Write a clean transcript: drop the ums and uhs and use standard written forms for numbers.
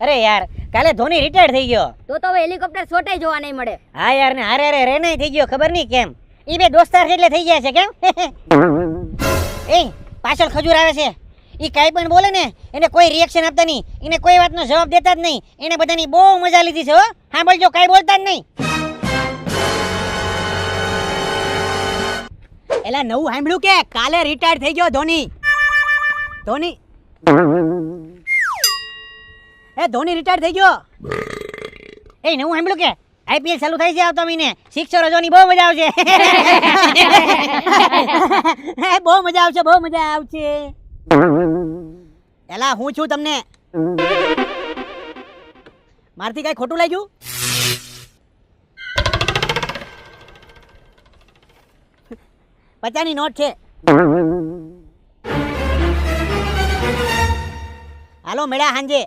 અરે યાર કાલે ધોની રિટાયર્ડ થઈ ગયો. તો હવે હેલિકોપ્ટર શોટે જોવા નહીં મળે. હા યાર ને હારે હારે રેને થઈ ગયો ખબર નહીં કેમ. ઈ બે દોસ્તાર છે એટલે થઈ ગયા છે કેમ. એ પાછળ ખજૂર આવે છે. ઈ કાઈ પણ બોલે ને એને કોઈ રિએક્શન આપતા નહીં, એને કોઈ વાતનો જવાબ દેતા જ નહીં. એને બધાની બહુ મજા લીધી છે હો. સાંભળજો કાઈ બોલતા જ નહીં. એલા નવું સાંભળ્યું કે કાલે રિટાયર્ડ થઈ ગયો ધોની. ધોની ધોની રિટાયર્ડ થઈ ગયો. એ નવું સાંભળ્યું કે આઈપીએલ ચાલુ થાય છે આવતા મહિને. સિક્સરો જોની બહુ મજા આવશે. બહુ મજા આવશે, બહુ મજા આવશે. એલા હું છું તમને મારથી કઈ ખોટું લાગ્યું? પચાસની નોટ છે. હાલો મેળા હાંજે.